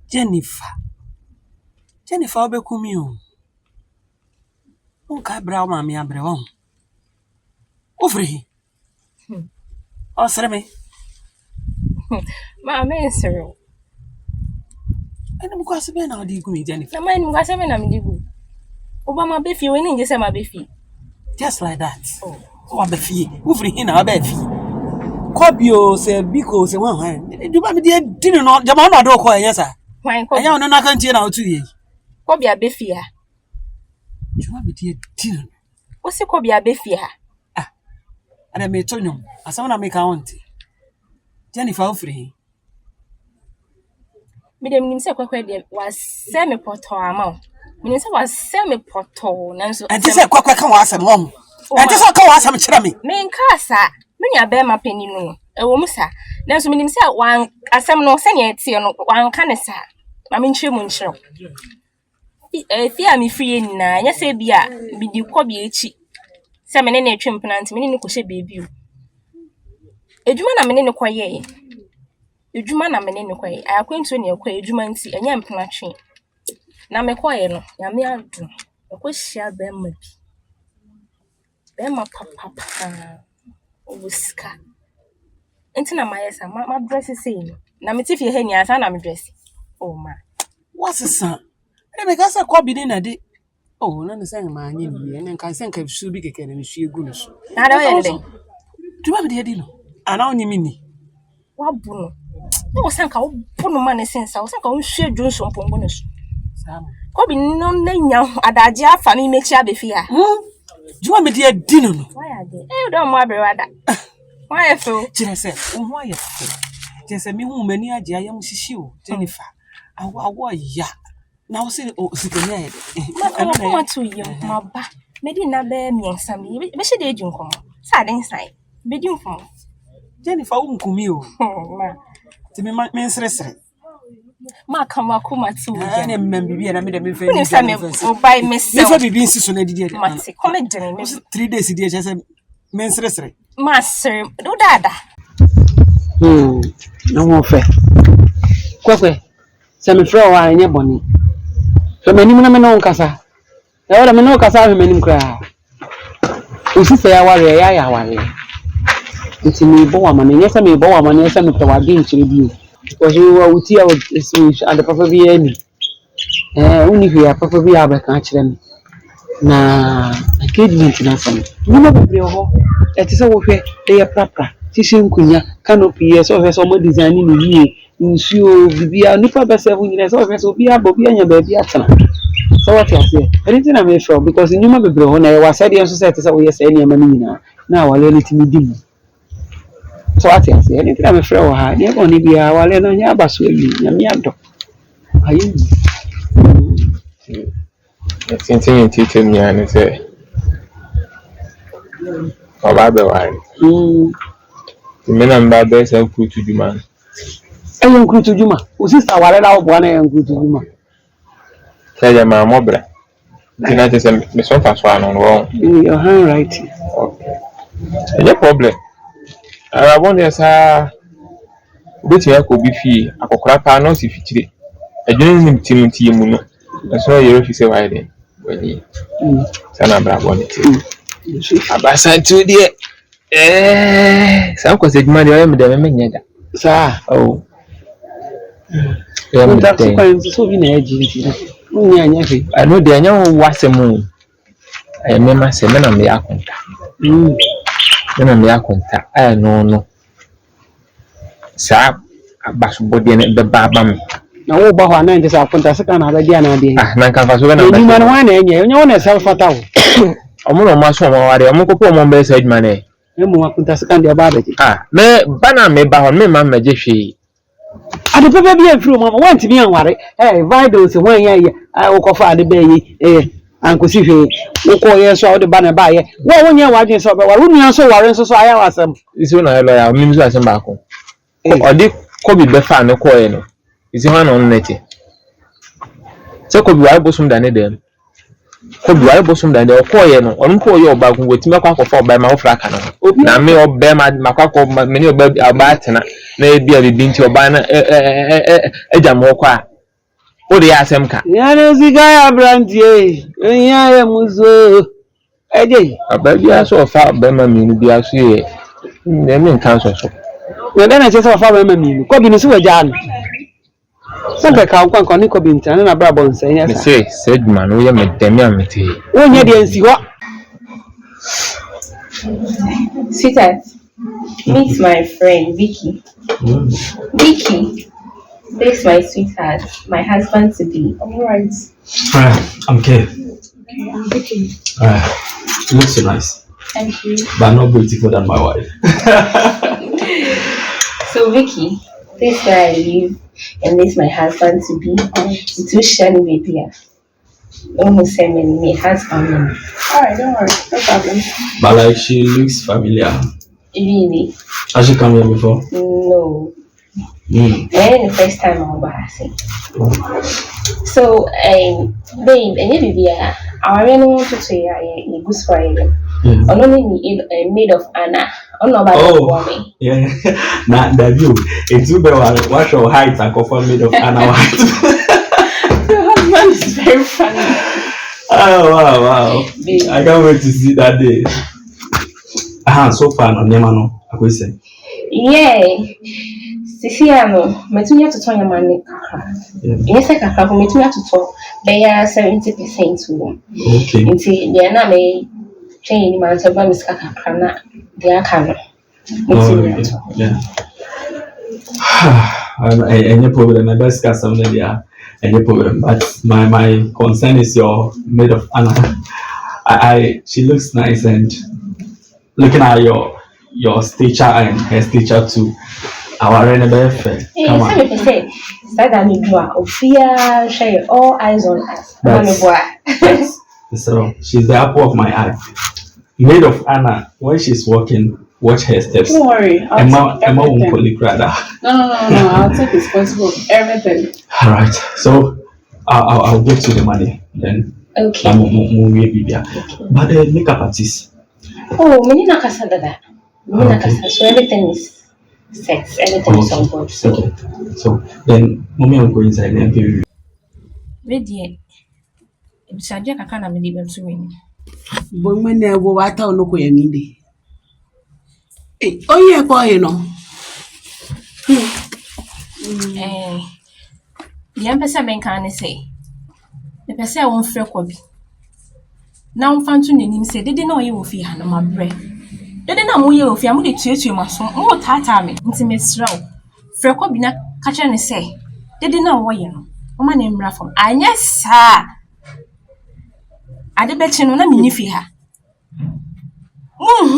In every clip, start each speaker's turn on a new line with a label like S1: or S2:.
S1: Jennifer obekumi o. Unka bra ma me abre won. Ofri. Osreme.
S2: Ma me sero.
S1: Ena mu kwase be na odi gumi Jennifer.
S2: Na ma enu kwase me na me digu. Obama be fie we ni nje se ma be fie.
S1: Just like that. Oh, be fie. Ofri hin na be fie. Kobio se biko se wan. Du ba me de dinu no jama na do ko yen sa.
S2: Wan ko.
S1: Anya ono na kan tie na otu ye.
S2: Kobia be fie ha.
S1: Juma me de dinu.
S2: O se kobia be fie ha.
S1: Ana me tonyo. Asa na me ka wonte. Jennifer ofri.
S2: Me dem nim se kwakwa de wa se me poto ama. Me nim se wa se me poto nanso.
S1: Enti se kwakwa kan wa asem won. Enti se kan wa asem kire me.
S2: Me nka sa. Me nua be ma paninu no. Ewo mu sa. Nanso me nim se wan asem no se ne tie no wan ka ne sa. Ma me nchire mu nchire. Fi a me free na nya se bia bi di kobia echi. Se me ne na etwe mpena nti me ne ko hye beebi o. Ejuma na me ne ko ye. Ejuma na me ne ko ye. Ayakwentu ne ko ejuma nti enya mpena twe. Na me ko ye no, ya me adu. E ko hia be ma bi. Be ma papa. Obuska. Enti na ma yesa ma dress sei no. Na me tifie he ni asa na me dress. Oh ma.
S1: What's the son? Ebe ka se ko bi ni na de. Oh, na ne se ma anya bi. Ene kan se nka su bi keke na me su egu no so.
S2: Na da ye de.
S1: Tuba bi de di no. Ana onyi mi ni.
S2: Wa bu no. Na wo sanka wo bu no ma ne sensa. Wo sanka wo hwe adwonso mpombo no so.
S1: Sam.
S2: Ko bi no na nya adaje afa mi mechi abefi ha.
S1: Tuba mi de di no no.
S2: Why ade? Do mo abrewada. Why so?
S1: Kire se, wo aye fe. Kire se mi hu mani age ayam sisi o, Jennifer. Awo ya. Na wo se o sikanya ye de.
S2: Ma ko ma to yim ma ba. Me di na be miensa mi. Be hye de ejun komo. Sa den sai. Be di mfom.
S1: Jennifer wo nkumi o.
S2: Ma.
S1: Ti me nsresre.
S2: Ma kama kuma tu.
S1: Ene mmem bibia na me de me fe.
S2: Ni sa me o bai me se.
S1: Me fe bibi nsi so na didi de.
S2: Ma se come dene me.
S1: 3 days di e se me nsresre.
S2: Ma sir, do dada.
S1: No mo fe. Kwakwe. Se me fro wa anya boni. So me nim na me no nkasa. E wala me no nkasa me nim kra. Osi fe ya ware ya ware. Nti me bo wa mane, nyesa me bo wa mane, nyesa me pewa bi nchire bi. Because you are uti and the papa bi ani. Uni hia papa bi abeka kire me. Na engagement na sam. Ni ma bebre ho. E ti se wo hwe e prapra. Tisi nkunya canopy yes o hwe so mo design ni yie. Nsuo bibia nipa be 7 nyina so hwe so bia bo bia nya ba bia tena. So what you say? Anything I make sure because ni ma bebre ho na e wa said so say ti se wo yes e ni ma ni nyina. Na wale ni timi dim. So what you say? Anything I make sure wo ha. Ni ko ni bia wale no nya abaso eli nya mi ado. Ayi.
S3: Tintin teacher me and say Baba wari. The men and Baba say ku to Juma.
S1: Eyon ku to Juma. O sister wale la obo na eyon ku to Juma.
S3: Say ma mobra. Tina say me so fast one on wrong.
S1: Your handwriting.
S3: Okay. No problem. I want to say bit ya ko bi fie akokora pa no si fitire. Adwene nim tim mu no. So you fi say why then. When sana bra bonity. Abasa tu die sam ko se djuma de me de me nyeda
S1: Sa
S3: oh
S1: ya me ta so bi na aji nti nya nya fe
S3: ano de anya wo wasemu ay me ma se me na me akonta me na me akonta ay no sa abaso body ne be baba me
S1: na wo ba ho na nti sa akonta se kana ba dia na de
S3: na kan fa so na
S1: ni man wa na enya nya wo na self fatawo
S3: omo no ma so mo ware omo ko po mo be sa djuma ne
S1: emu akunta second ya ba de
S3: me bana me ba ho me ma meje hwe
S1: ade pepe bi afiro mama wanti mi anware video se wan ya o ko fa ade be yi ankosi hwe o ko ye so o de bana ba ye wo wonye wadwen so be ware unu so ware so aya wasam
S3: isi na lo ya mi so asem ba ko o de ko bi be fa ne ko ye no isi ha no nete se ko bi ware bosum da ne dem ko bi ware bosum da ne o ko ye no on ko ye oba gun wetimi akwa akofo oba ma wo fra ka no na me oba ma makwakọ me ni oba atena na e bia bibi nti oba na ejam wo kwa O de asemka.
S1: Ya no zigaya brantie. Enya ye muzo. Eje.
S3: Ababi aso fa be ma mi bi aso ye. Nem nkan so.
S1: Na dana che so fa be ma mi. Ko bi ni so waja no. Sanka ka nkwan ni ko bi ntan na bra bon sen ya
S3: Me
S1: sa.
S3: say said man we me dem amete.
S1: Wonya de nsi ho.
S2: Sweetheart, meet my friend Vicky. Vicky, this is my sweetheart, my husband to be. All right.
S4: I'm okay.
S2: Vicky.
S4: You look so nice.
S2: Thank you.
S4: But not beautiful than my wife.
S2: So Vicky, this is where I live, and this is my husband to be. To share with you. Almost say my husband. Alright, don't worry, no problem.
S4: But like she looks familiar.
S2: Really?
S4: Has she come here before?
S2: No.
S4: Mm.
S2: And the first time I'm embarrassing. So, babe, and you I really want to say a good story. I'm only made of Anna. I'm not about woman.
S4: Yeah. Now, the view. It's too bad. What's your height? I confirm made of Anna White.
S2: Your husband is very funny.
S4: Oh, wow.
S2: Babe.
S4: I can't wait to see that day. So far, no, Nemano, I could say.
S2: Yeah. Sisiano, metunya to turn your money. Yes, I can come metunya to talk. They are 70% to
S4: Okay.
S2: until they are not made. Chain man, so Miss Kakana, they are coming.
S4: Yeah. Any problem, my best customer there. Any problem, but my concern is your maid of honor. She looks nice, and looking at your stature and her stature too. Our renewal fair. Come on.
S2: Share all eyes on us.
S4: So she's the apple of my eye. Maid of Anna, when she's walking, watch her steps.
S5: Don't worry.
S4: Emma won't polygrada.
S5: No. I'll take responsible for everything.
S4: All right. So I'll get you the money then.
S2: Okay.
S4: But makeup artist.
S2: Oh, Menina Casada. So everything is set. Everything is on board.
S4: Okay. So then, mommy will go inside and pay you.
S2: Ready. It's a jack. I can't believe I'm doing.
S5: Women never what I know where I mean. Oh, yeah, boy, you know.
S2: The empress men can't say. The person won't feel copy. Now, found to name say they didn't know you will fear my bread. They didn't know you will fear me to my son, more tatami, intimate straw. Frecobina catch and say, they didn't know why you know. My name Raffle. I yes, sir. I bet you know, I'm in fear.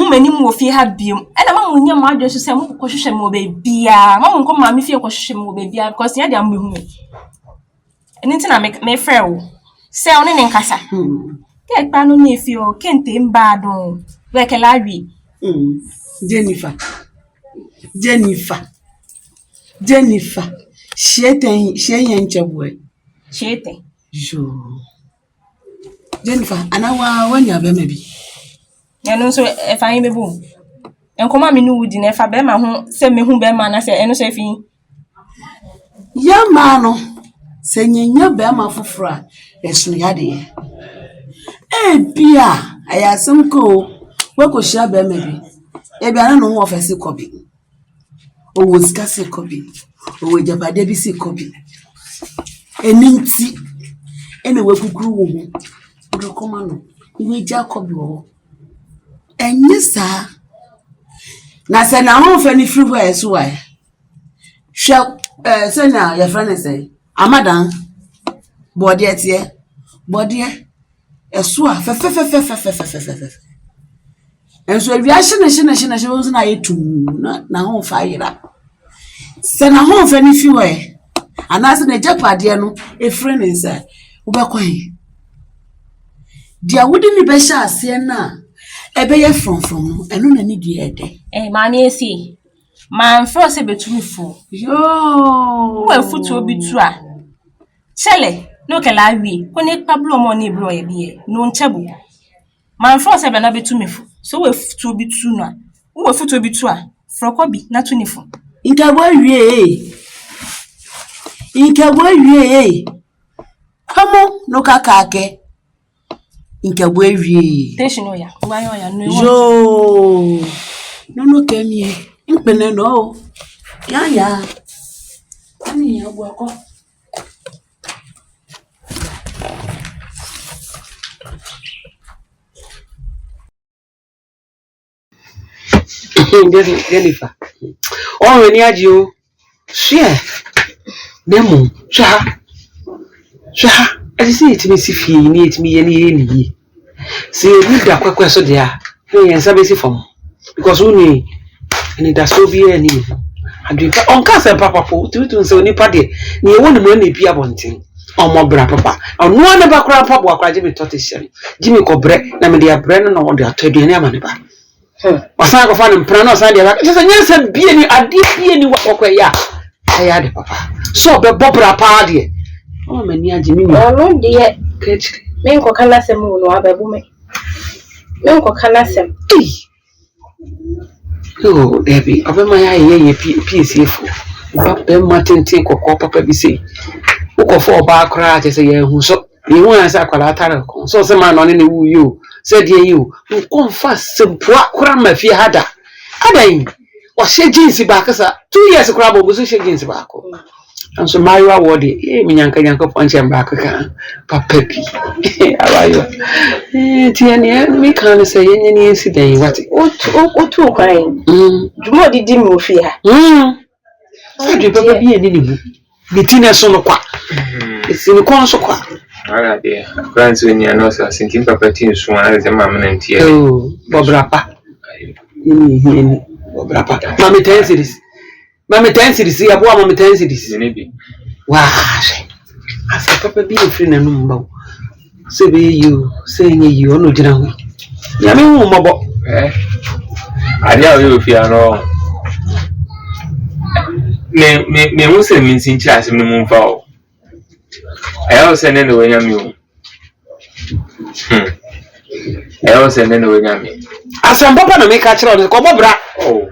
S2: Many more fear have been, and among when your mother to say, Caution will be, Mamma come, mammy fear caution will be because the other movement. And then I make me fair. Say on in Casa. Get pano nephew, can't him bad on. Where can I be?
S5: Jennifer. She ain't your boy.
S2: She
S5: Sure. Jennifer, and I when you have maybe.
S2: And also, if I am a boom. And come on, me no would in if I bear my home, send me whom bear man, I say, and say,
S5: Ya mano, saying your bear my for yes, we had it. Pia, I ask some cool. What could share bear maybe? I don't know of a sick copy. Or was Cassie copy, or with your baby copy. A minty, anyway, who grew. Come on, we Jacob. And yes, sir. Now, send a home for any free ways. Why? Shall send now your friend say, Amadan, body at ye, body a swa, and so if you are she wasn't I to now home fire up. Send a home for any few way, and as in a japadiano, a friend is there. Ubaquay. Dear, wouldn't be better, Siena. A bay from, and no need ye day.
S2: Mammy, see, man, first a bit too full.
S5: Yo,
S2: Well, foot will be true. Sally, look a live when it Pablo money broy be no taboo. Man, first a bit to me, so if to be true now. Who a foot will be true? For Cobby, not to nifo.
S5: In Cabo, ye. Hamo no kakake. Inka wewi.
S2: Station ya. Ngwa ya no.
S5: Yo. No kemie. Impene no. Ya. Ani ya gwako.
S1: Jennifer. Oh, when you share. Nemo, Sha. I see it, Missy Fee, need me any. See, you got a question there. Yes, I see from because only and it does so be any. I drink on Castle Papa for 2 so any party near 1 million be wanting. Or more bra papa. Or no one ever crap up or Jimmy Tortish. Jimmy Cobre, Namadia Brennan or the Attorney Manaba. Osaka fan and Prano Sandia. Just a yes, be any, I did be any walk away. I had papa. So the Bobra party. Oh, many Jimmy.
S2: Oh, no, dear. Catch me, Cocanasem, no, Ababume. No, Cocanasem.
S1: Oh, Debbie, over my eye, PC. But then Martin take or papa be say. Who for bar crash as a year who so you want as a collateral. So some man on any woo you said you come fast some poor cram if you had a. Ada or she jeans back as 2 years a crab was she jeans back. And so my reward, Yanka punch and back again. Papepi. How are you? Tiania, we can't say any incident. What two crying? What did you move here? I do papa be any Bettina Sonoqua. It's in the corner.
S3: Alright, dear. Grandson, you know, so sinking papa teams one as a mamma and tea.
S1: Oh, Bobrapa. Bobrapa. Mammy tensities. Mammy tensities, see a woman tensities.
S3: Maybe.
S1: Wow. I said, Papa be a friend and number. Say, you saying you no general. Yammy, mobile.
S3: I know you if you are wrong. Me who say means in charge of the moon foul. I also send in the way I'm you. I also send in the way I'm you.
S1: As some papa no make catch on the Cobra. Oh,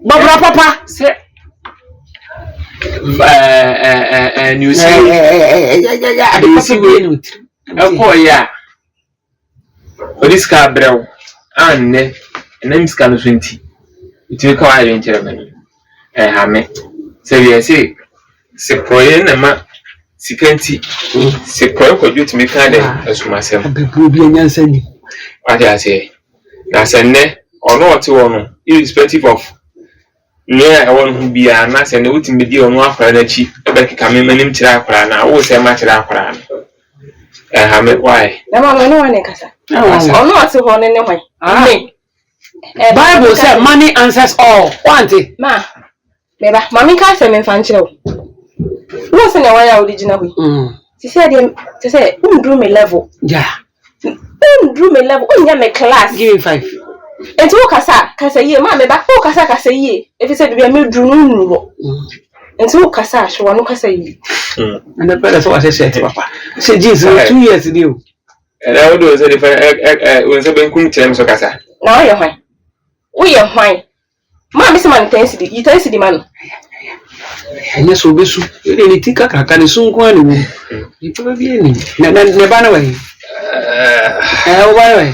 S1: Bobra papa. Say,
S3: and you see, oh, yeah. For this car, bro, and then scan 20. It will call you in Germany. Hame. So you say, Sequoia, Sequenti, Sequoia, could you to make as myself? What I say, that's a ne or not to one, irrespective of near one who be a mass and the ultimate deal on one for energy, a becky coming in Chirapran. I will say much Rapran. Hame, why? No one, Casa. Oh, not so one anyway.
S1: Bible said money answers all. Want it,
S2: ma. Beba, mommy can't say me fanchel. What's in the way originally? She said, drew me level.
S1: Yeah.
S2: Drew me level. Me class.
S1: Give me 5.
S2: And to Casa, ye, mamma, back for Casa, ye. If you said we are me drew no. And to Casa, she won't say.
S1: And the fellow was I said, Papa. Said Jesus 2 years ago.
S3: And I would do it if I was a bank terms of Casa.
S2: Now you're fine. We are fine. Mamma, some intensity, you tell the man.
S1: And yes, we should really take a car and soon go anyway. You probably never away.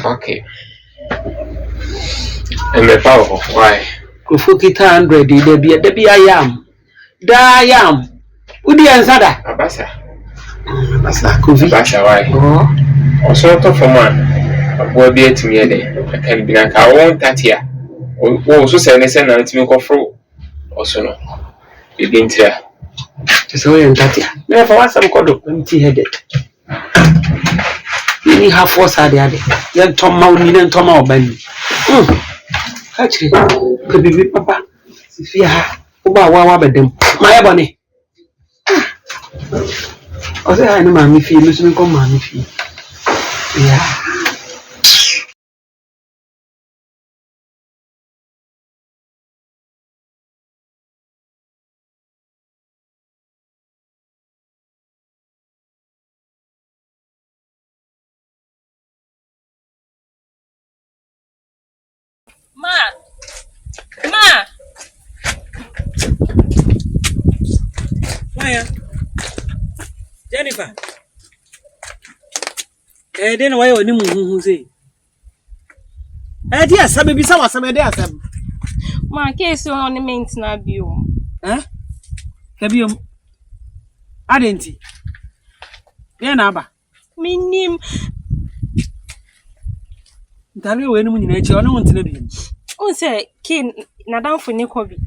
S3: Okay. And the power, why?
S1: Go for it 100, there be I am. I am. Would you answer that? Abasa, could be Basha, why? Or sort of a man. A boy be at me a day. I can be like I won't that here. Also, send a send out to me go through. Also, no. You didn't hear. Just away and that. Never was some called empty headed. You have 4 side. Then Tom Mountain and Tom Albany. Actually, could be Papa. If you have about them, my bonnie. I say, I know, mammy, if you listen, come, mammy. Yeah.
S2: Ma.
S1: Maya. Jennifer. then why you who say? Dear, some maybe some idea.
S2: My case on the maintenance bill.
S1: Eh? Kabium. Adenti. Yeah, Naba.
S2: Me name.
S1: Tell me when you nature, I don't want to be.
S2: Oh, say, King, Nadam for Nicobi.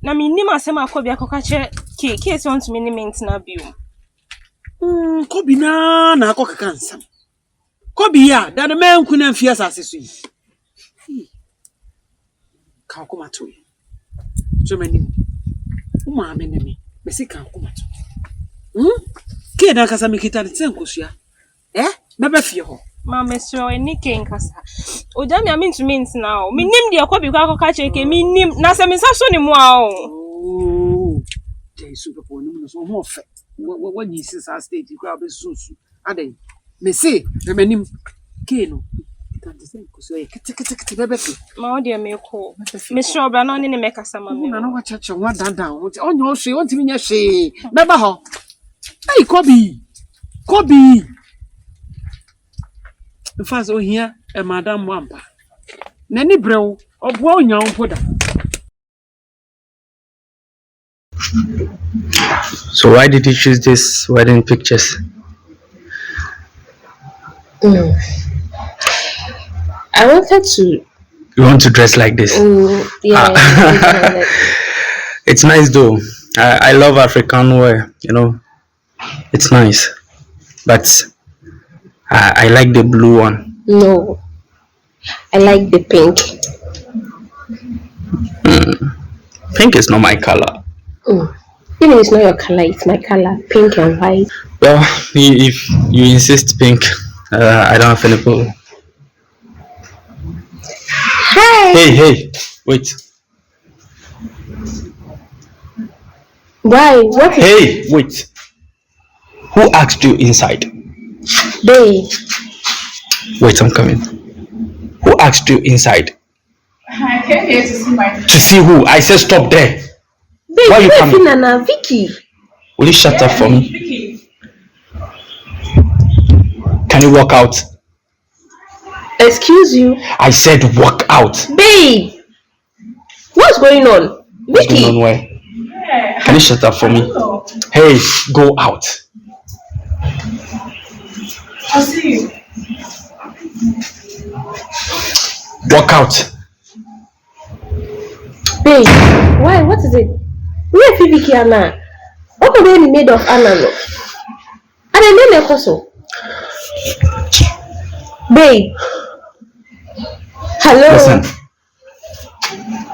S2: Na me name as my Kobi Akache, case on to many maintenance bill.
S1: Kobi na cock cancer. Kobi, yeah, that a man couldn't fear as can't come at you. So many. Mamma, me see can't come at you. Kid, I can make it at the same cosia. Eh? Never fear her.
S2: Mamma, so any king cassa. Oh, damn, I mean to means now. Me name the Kobi Akache, me name Nasam is also any wow.
S1: Oh, they super so more fat. What you see, I state you grab a susu. Are they? Me say, remember, Keno.
S2: My dear, me call Miss Shobran on in the Mecca summer.
S1: I know what church and what down. On your she wants me, she. Never her. Hey, Kobe. The first here, a Madame Wampa. Nanny Bro, or boy, young put.
S6: So why did you choose these wedding pictures?
S7: I wanted to.
S6: You want to dress like this?
S7: Yeah.
S6: It's nice though. I love African wear, you know. It's nice. But I like the blue one.
S7: No. I like the pink.
S6: Pink is not my color.
S7: Even it's not your color, it's my color. Pink and white.
S6: Well, if you insist pink, I don't have any problem.
S7: Hi!
S6: Hey, wait.
S7: Why? What is
S6: Hey, wait. Who asked you inside?
S7: Babe?
S6: Wait, I'm coming. Who asked you inside?
S8: I came here to see my
S6: To see who? I said stop there.
S7: Babe,
S6: Why you coming?
S7: Nana, Vicky.
S6: Will you shut up for me?
S8: Vicky.
S6: Can you walk out?
S7: Excuse you?
S6: I said walk out.
S7: Babe! What's going on?
S6: What's
S7: Vicky!
S6: going on where?
S8: Yeah.
S6: Can you shut up for me?
S8: Hello.
S6: Hey, go out.
S8: I'll see you.
S6: Walk out.
S7: Babe, why? What is it? Where is Vicky Anna? What are they made of Anna? And I name also. Babe. Hello.
S6: Listen,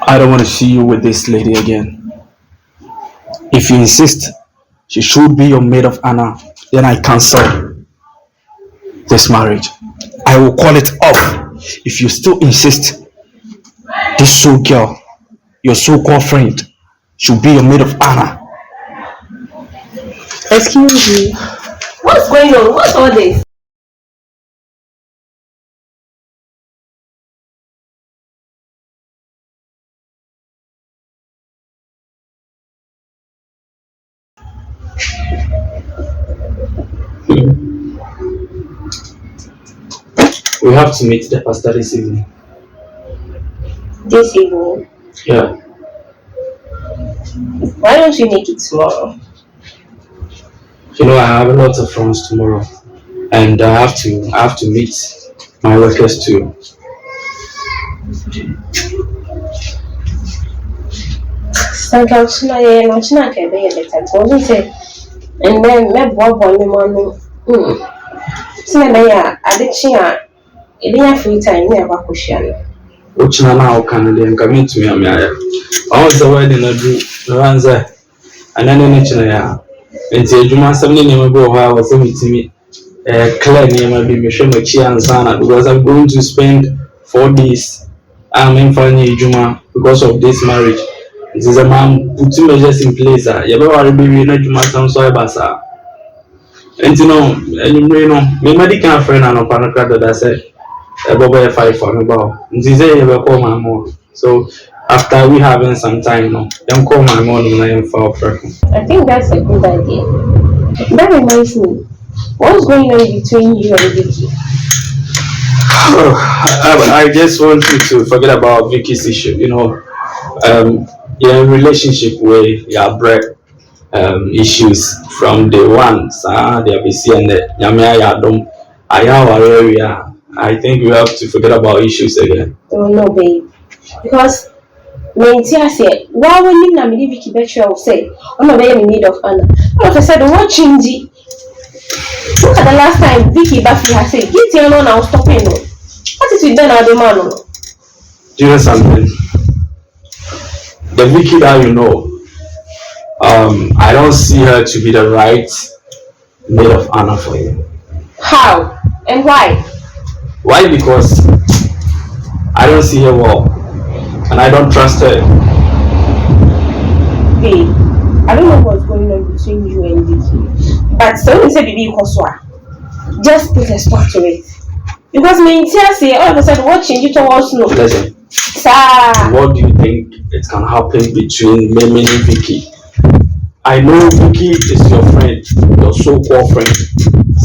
S6: I don't want to see you with this lady again. If you insist she should be your maid of honor, then I cancel this marriage. I will call it off. If you still insist this soul girl, your so-called friend, should be your maid of honor.
S7: Excuse me. What's going on? What's all this?
S6: We have to meet the pastor this evening.
S7: This evening.
S6: Yeah.
S7: Why don't you make it tomorrow?
S6: You know, I have a lot of friends tomorrow, and I have to meet my workers too.
S7: Sometimes I'm not going to say, and then my boy, so I addiction. It didn't free time never question.
S6: Which now can they come to me? I want the wedding no answer. And then and say, you must have never go how I was meeting me. Clear near be show my and sana because I'm going to spend 4 days. I'm in Fanny Juma because of this marriage. This is a man putting measures in place. You ever baby, not you must so basa. And you know, my medical friend and a panacada that said, "Bobo, 5 for me, about." This is a call my mom. So after we having some time, then call my mom and I am for preference.
S7: I think that's a good idea. That reminds me, what's going on between you and Vicky?
S6: I just want you to forget about Vicky's issue. Your relationship with your bread issues from day one. They be seeing that I think we have to forget about issues again.
S7: Oh no, babe. Because Mentia said, why when you na me Vicky Betcha will say, oh no, in need of honor. All of a sudden, what changed? Look at the last time Vicky Buffy has said, get your on now stopping. What is with that other man?
S6: Do you know something? The Vicky that you know, I don't see her to be the right maid of honor for you.
S7: How? And why?
S6: Why? Because I don't see her well. And I don't trust her.
S7: Babe, I don't know what's going on between you and Vicky. But so you say baby Koswa. Just put a stop to it. Because Mentia say all of a sudden what change you towards no.
S6: Listen.
S7: Sir.
S6: What do you think it can happen between me and Vicky? I know Vicky is your friend, your so-called friend.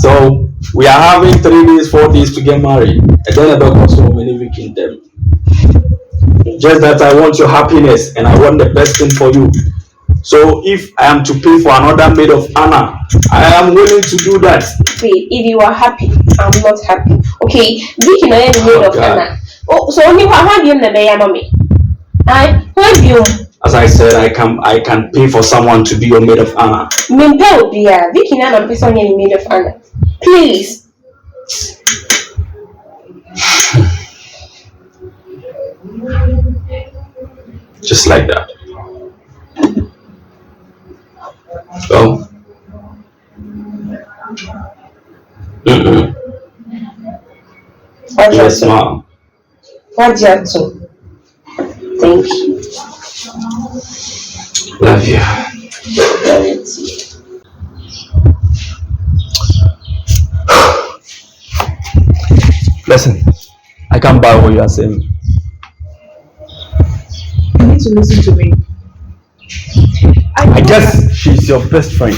S6: So we are having 3 days, 4 days to get married. And then I don't got so many Vicky in them. Just that I want your happiness and I want the best thing for you. So if I am to pay for another maid of honor, I am willing to do that.
S7: Babe, if you are happy, I'm not happy. Okay, Vicky no any maid of honor. Oh, so only one you na be mommy. When you?
S6: As I said, I can pay for someone to be your maid of honor.
S7: Mimpe obi ya Vicky na na person any maid of honor. Please.
S6: Just like that. So, yes, ma'am.
S7: What you to? Thank you.
S6: Love you. Listen, I can't buy what you are saying.
S8: You need to listen to me.
S6: I guess she's your best friend.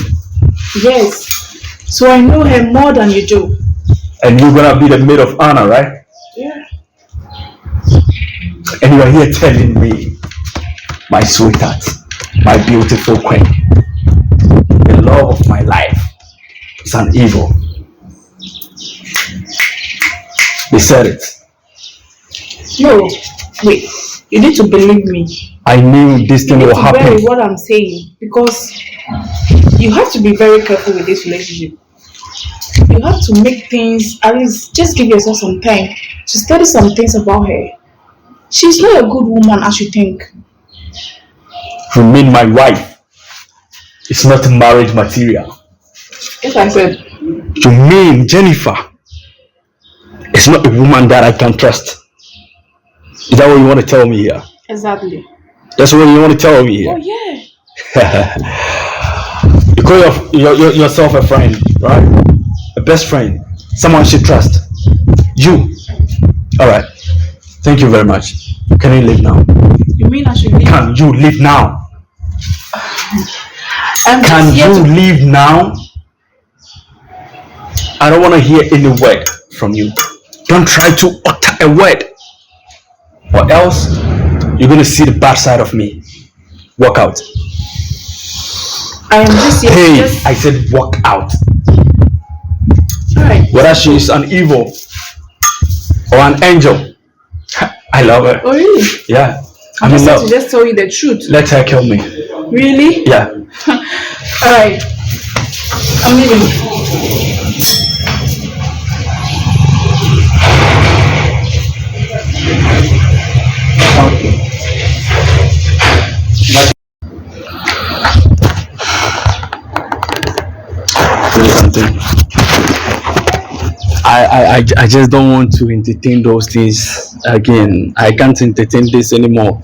S8: Yes. So I know her more than you do.
S6: And you're gonna be the maid of honor, right?
S8: Yeah.
S6: And you are here telling me, my sweetheart, my beautiful queen, the love of my life is an evil. They said it.
S8: No, wait. You need to believe me.
S6: I knew this thing will happen.
S8: Bear with what I'm saying, because you have to be very careful with this relationship. You have to make things, at least just give yourself some time to study some things about her. She's not a good woman as you think.
S6: You mean my wife is not marriage material?
S8: Yes, I said.
S6: You mean Jennifer is not a woman that I can trust? Is that what you want to tell me here?
S8: Exactly.
S6: That's what you want to tell me here?
S8: Oh, yeah.
S6: You call yourself a friend, right? A best friend. Someone should trust. You. Alright. Thank you very much. Can you leave now?
S8: You mean I should leave?
S6: Can you leave now? Can you leave now? I don't want to hear any word from you. Don't try to utter a word, or else you're going to see the bad side of me. Walk out.
S8: I am just here.
S6: Hey, I said walk out.
S8: Alright.
S6: Whether she is an evil or an angel, I love her.
S8: Oh, really?
S6: Yeah.
S8: I'm
S6: in
S8: just
S6: love.
S8: to just tell you the truth.
S6: Let her kill me.
S8: Really?
S6: Yeah.
S8: Alright. I'm leaving.
S6: Something. I just don't want to entertain those things again. I can't entertain this anymore.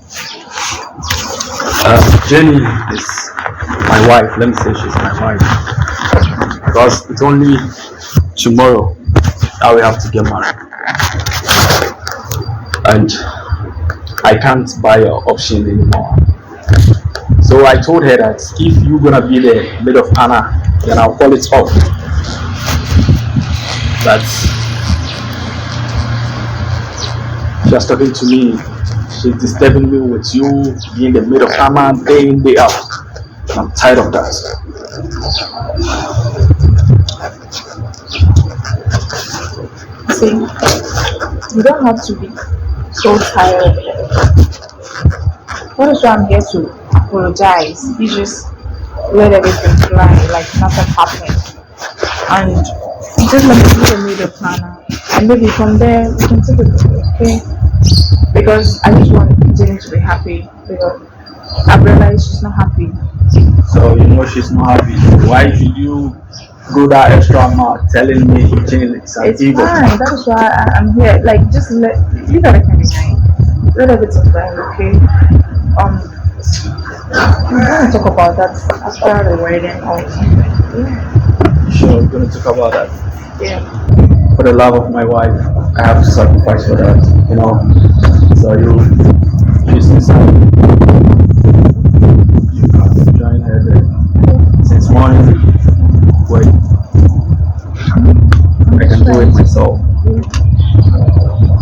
S6: Jenny is my wife. Let me say she's my wife. Because it's only tomorrow that we have to get married. And I can't buy your option anymore. So I told her that if you're gonna be the maid of honor, then I'll call it off. But
S4: She was talking to me. She's disturbing me with you being the maid of honor day in, day out. I'm tired of that.
S8: See, you don't have to be so tired. That is why I'm here to apologize. You just let everything fly like nothing happened. And just let me be the media planner. And maybe from there we can take it, okay? Because I just want Jenny to be happy. Because I've realized she's not happy.
S4: So you know she's not happy. Why should you go that extra mile telling me Jenny is an
S8: It's
S4: evil?
S8: fine. That is why I'm here. Like, just leave everything behind. Let everything fly, okay? We're gonna talk about that after the wedding or something. Yeah.
S4: Sure, we're gonna talk about that.
S8: Yeah.
S4: For the love of my wife, I have to sacrifice for that, you know. So she's inside. You have to join her there. Since morning, wait. I can do it myself.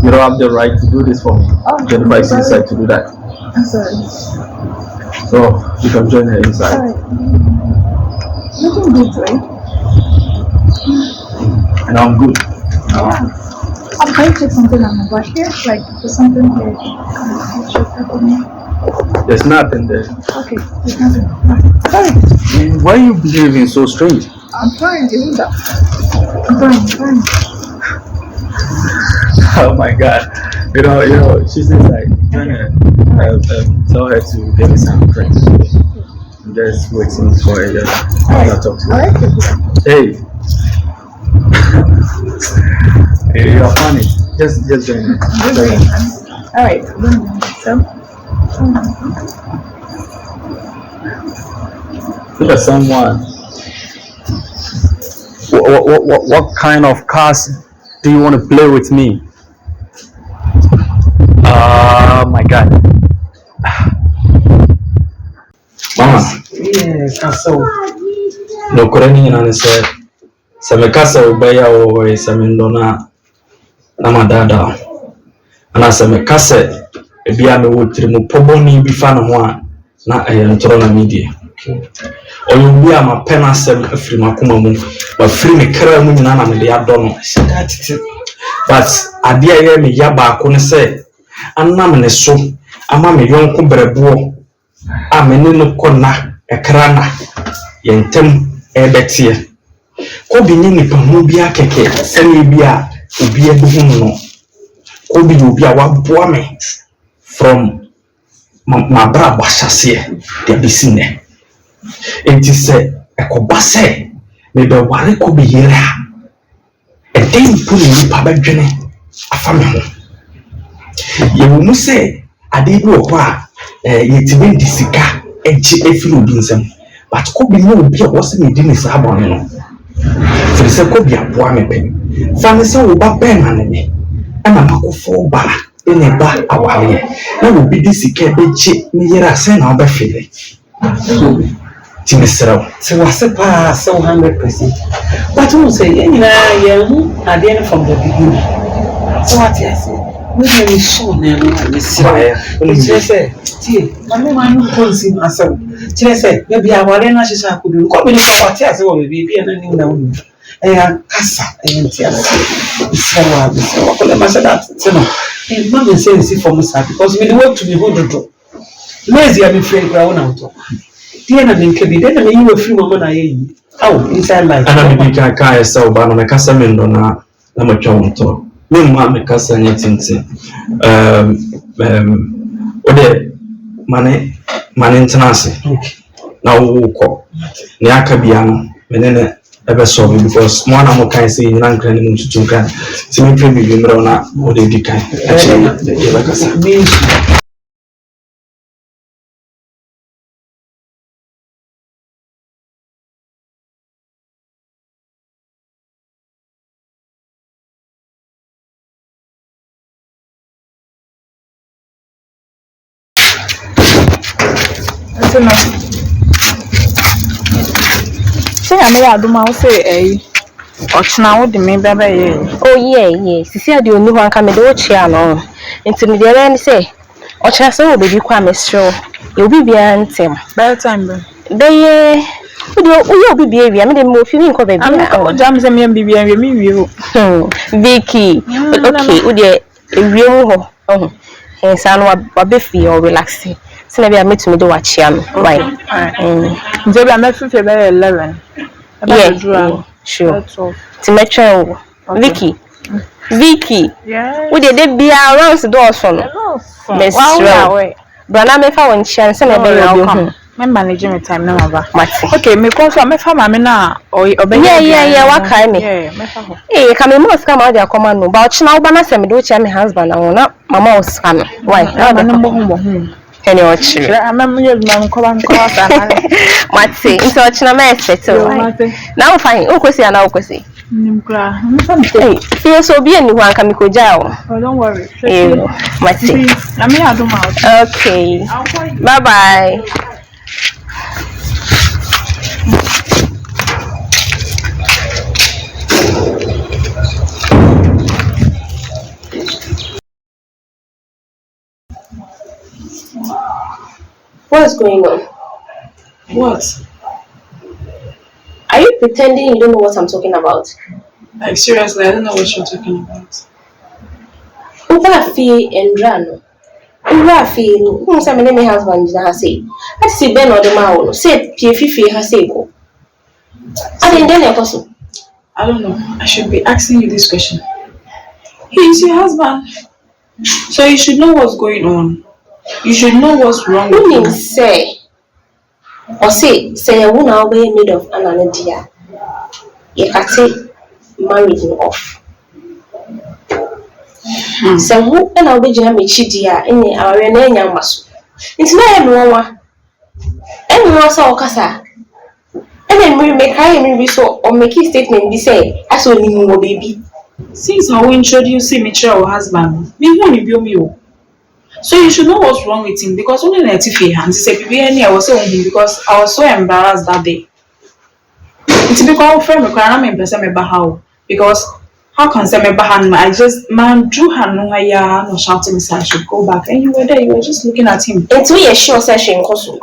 S4: You don't have the right to do this for me. Jennifer is inside to do that.
S8: I'm sorry.
S4: So you can join her inside.
S8: Alright. Looking good, right?
S4: And I'm good.
S8: Yeah. I'm trying to check something on my back here. Like, there's something here.
S4: There's nothing there.
S8: Okay, there's nothing. Sorry.
S4: Why are you behaving so strange?
S8: I'm fine, isn't that? I'm fine.
S4: Oh my God! You know, she's inside. Join her. Tell her to give me some drinks. I'm just waiting for her. I'll talk to her. Hey. Hey, you're funny. Just join her.
S8: Alright. So.
S4: Look at someone. What kind of cars do you want to play with me? Oh my God.
S6: Mama,
S1: Yes, so.
S6: no kurani ina nise semekasa ubaya wo semendona na madada ana semekasa ebia me wotiri mu poboni bi fa no ho a na ntoro na media oyo bi a mapena sem afiri makoma mu ba firi me kra mu nyina na me de adono but ade aye me ya ba ko ne se anam ne so ama me yonko brebo a me ne no kona ekra na yentem ebetie ko bi ni nipa mu bi akeke sene bi a obi ebuhu no ko bi obi a waboa me from my bra basase de bisine enti se ekoba se me be ware ko bi yera e den puli nipa bedwene afa me ho ye mu se ade bi wo a yetibe disika eji efiri obi nsam but ko bi no obi a wose me di ne sa abone no for se ko bi aboa me pe fa ne se wo ba ben na ne ana makofo ba ene ba awale na obi disika eji ne yera se na obefele so timisraw
S1: So what's the pass 100%? But you say, I didn't from the beginning. So what you say? We are sure now. Just say, I don't conceive myself. Just say, maybe I want to say, I could do what you say, or maybe I don't know. Casa and Tiana. So what could I say that? And Mamma says, for myself, because we work to be good. Lazy, I'm afraid, grown out. Tiana didn't be then you were free woman. Oh, inside life.
S6: ana me bi ka esa oba no me kasa me ndo na matwa wonto me ma me kasa nya tintin ode mane ntenase na wo ko ne aka bia no me ne ebe so because mo na mo kan say nyina nkran ne mtutu kan ti me pɛ bi mero na ode di kan e ba kasa
S8: Say I know I do my say Ochna wo de me baba ye.
S2: Oh yeah. Sisi ade oni ho anka me de wo chia no. Nti me de re ni say ochna so wo bebi kwa mesro. E obi bia ntem.
S8: By time be.
S2: Beye uyo obi bia wi me de mo fi mi nko bebi.
S8: Am jam se me bibia wi mi wi ho.
S2: Vicky. Okay, wo de ewie mu ho. Oh. Ensa no wa be fi o relax. Sina bia metumi de wa chia no. Why?
S8: Nje bia me fi be 11.
S2: Yeah, sure. Timetro. Vicky.
S8: Yeah.
S2: We did be around the door son. Miss Brana me fa won chian se na be you.
S8: Me manage my time na maba.
S2: Okay,
S8: me call so me fa mama na obey.
S2: Yeah, what kind me?
S8: Yeah, me fa ho.
S2: Eh, come me must come out there come no. But china oba na se me do chia me husband na mama was come. Why?
S8: Na no bo.
S2: Any watch.
S8: I'm not going to
S2: Mate, into china me expect. Now fine. Okosi ana okosi. Hey, feel so be any one can go down.
S8: Oh, don't worry.
S2: Mate. Okay. Bye bye. What's going on?
S8: What?
S2: Are you pretending you don't know what I'm talking about?
S8: Like seriously, I don't know what you're talking about.
S2: Ubafi and Rano. Ubafi, who some name husband has say. I see Ben or the Mao, said Piafifi has say go. I didn't then apostle.
S8: I don't know. I should be asking you this question. He is your husband. So you should know what's going on. You should know what's wrong with him.
S2: Say or say a woman away made of an anadia. You can say marriage off. So who and I'll be Jamie Chidia in our Renania Masu. It's not everyone. Everyone saw Casa. And then we make high so or make a statement be say, as well you baby.
S8: Since I will introduce him to your husband, me won't be me. So you should know what's wrong with him because only let Tiffy hands say I was saying him because I was so embarrassed that day. It's because friend me cry me person me how because how can say me bahan I just man drew her no ya no shouting me say I should go back and you were there, you were just looking at him.
S2: It's we a sure session koso.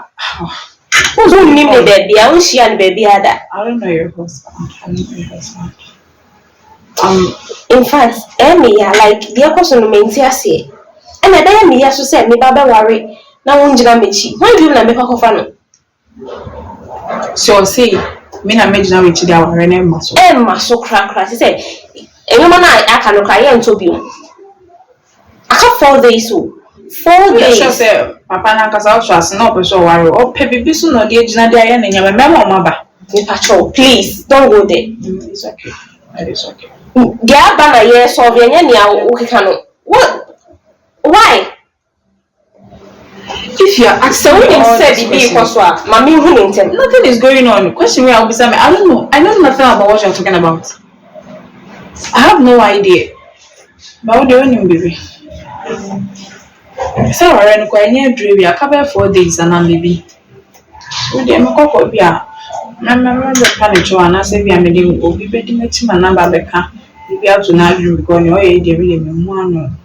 S2: Who's who name the baby? I wish she and baby had that.
S8: I don't know your husband. I don't know your husband.
S2: In fact, Emmy like the person who maintains and I dare me as to say me baba worry. Now won't you mechi? Why do you not make a coffin?
S8: So say me na imagine how each day our name muscle.
S2: Emma so crack. He said, a woman I can cry and to be. I have 4 days so 4 days.
S8: Sure say Papa na kasa trust no person worry. Oh baby bisu no dey gina dey aye na nyame memo maba.
S2: Me patrol, please don't go there.
S8: It's okay. It is okay.
S2: The abana yes so be nya ukika what? Why?
S8: If you are asking nothing is going on. Question me, I'll be saying, I don't know. I know nothing about what you're talking about. I have no idea. But what do you mean, baby? So I ran quite near Dreamy. I covered 4 days and I'm baby. With the Moko Bia. My mother panic and I say, we are meeting. Will be betting my number. Maybe out to now you going away. They really mean one.